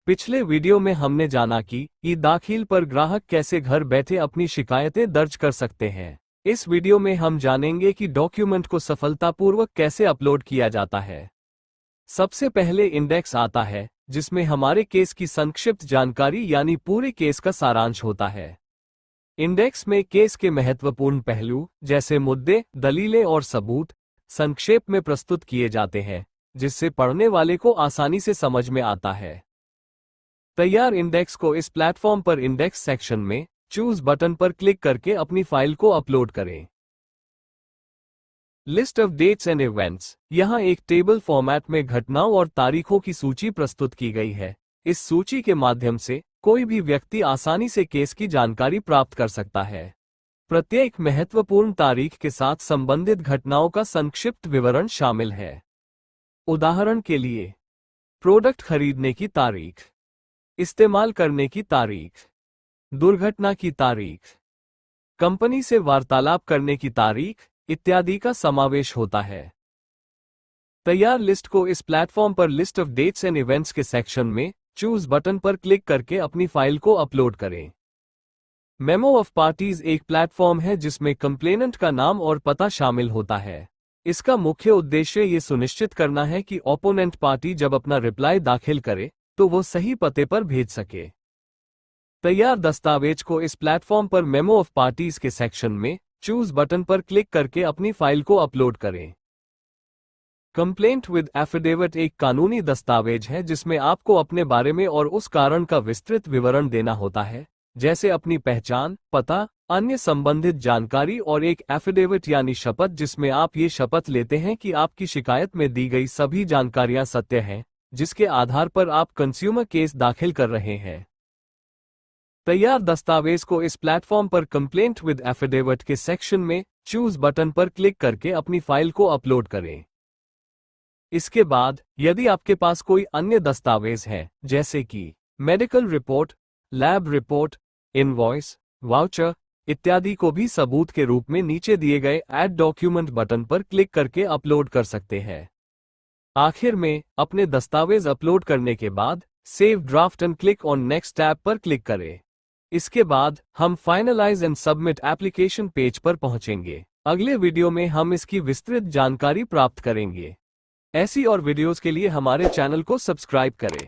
पिछले वीडियो में हमने जाना कि ई दाखिल पर ग्राहक कैसे घर बैठे अपनी शिकायतें दर्ज कर सकते हैं। इस वीडियो में हम जानेंगे कि डॉक्यूमेंट को सफलतापूर्वक कैसे अपलोड किया जाता है। सबसे पहले इंडेक्स आता है, जिसमें हमारे केस की संक्षिप्त जानकारी यानी पूरे केस का सारांश होता है। इंडेक्स में केस के महत्वपूर्ण पहलू जैसे मुद्दे, दलीलें और सबूत संक्षेप में प्रस्तुत किए जाते हैं, जिससे पढ़ने वाले को आसानी से समझ में आता है। तैयार इंडेक्स को इस प्लेटफॉर्म पर इंडेक्स सेक्शन में चूज बटन पर क्लिक करके अपनी फाइल को अपलोड करें। List of dates and events, यहां एक टेबल फॉर्मेट में घटनाओं और तारीखों की सूची प्रस्तुत की गई है। इस सूची के माध्यम से कोई भी व्यक्ति आसानी से केस की जानकारी प्राप्त कर सकता है। प्रत्येक महत्वपूर्ण तारीख के साथ संबंधित घटनाओं का संक्षिप्त विवरण शामिल है। उदाहरण के लिए, प्रोडक्ट खरीदने की तारीख, इस्तेमाल करने की तारीख, दुर्घटना की तारीख, कंपनी से वार्तालाप करने की तारीख इत्यादि का समावेश होता है। तैयार लिस्ट को इस प्लेटफॉर्म पर list of dates and events के सेक्शन में चूज बटन पर क्लिक करके अपनी फाइल को अपलोड करें। मेमो ऑफ पार्टीज एक प्लेटफॉर्म है जिसमें कंप्लेनेंट का नाम और पता शामिल होता है। इसका मुख्य उद्देश्य ये सुनिश्चित करना है कि ओपोनेंट पार्टी जब अपना रिप्लाई दाखिल करे तो वो सही पते पर भेज सके। तैयार दस्तावेज को इस प्लेटफॉर्म पर मेमो ऑफ पार्टीज के सेक्शन में चूज बटन पर क्लिक करके अपनी फाइल को अपलोड करें। कंप्लेंट विद एफिडेविट एक कानूनी दस्तावेज है जिसमें आपको अपने बारे में और उस कारण का विस्तृत विवरण देना होता है, जैसे अपनी पहचान, पता, अन्य संबंधित जानकारी और एक एफिडेविट यानी शपथ जिसमें आप ये शपथ लेते हैं कि आपकी शिकायत में दी गई सभी जानकारियां सत्य हैं, जिसके आधार पर आप कंज्यूमर केस दाखिल कर रहे हैं। तैयार दस्तावेज को इस प्लेटफॉर्म पर कंप्लेंट विद एफिडेविट के सेक्शन में चूज बटन पर क्लिक करके अपनी फाइल को अपलोड करें। इसके बाद यदि आपके पास कोई अन्य दस्तावेज है, जैसे कि medical report, lab report, invoice, voucher इत्यादि को भी सबूत के रूप में नीचे दिए गए ऐड डॉक्यूमेंट बटन पर क्लिक करके अपलोड कर सकते हैं। आखिर में अपने दस्तावेज अपलोड करने के बाद save draft and click on next tab पर क्लिक करें। इसके बाद हम finalise and submit application page पर पहुंचेंगे। अगले वीडियो में हम इसकी विस्तृत जानकारी प्राप्त करेंगे। ऐसी और वीडियोस के लिए हमारे चैनल को सब्सक्राइब करें।